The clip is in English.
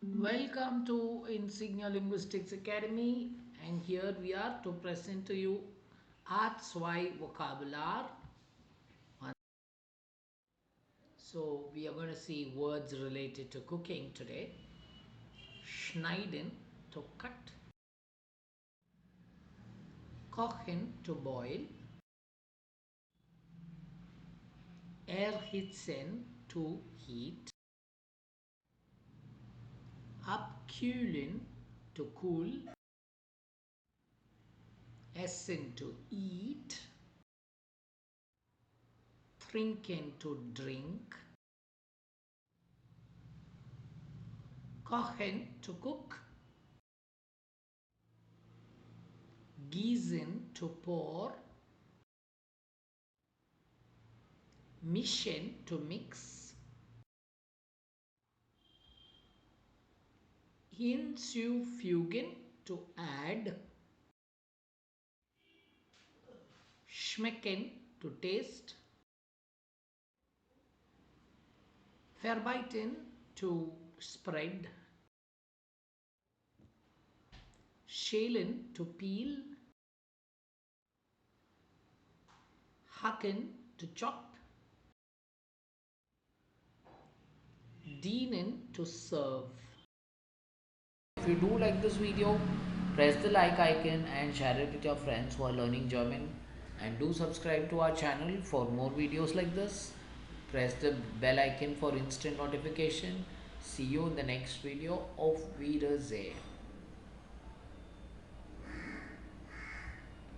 Welcome to Insignia Linguistics Academy, and here we are to present to you Arts Y vocabulary. So we are going to see words related to cooking today. Schneiden, to cut. Kochen, to boil. Erhitzen, to heat. Abkühlen, to cool. Essen, to eat. Trinken, to drink. Kochen, to cook. Gießen, to pour. Mischen, to mix. Hinzufügen, to add. Schmecken, to taste. Verbeiten, to spread. Schälen, to peel. Hacken, to chop. Dienen, to serve. If you do like this video, press the like icon and share it with your friends who are learning German, and do subscribe to our channel for more videos like this. Press the bell icon for instant notification. See you in the next video. Auf Wiedersehen.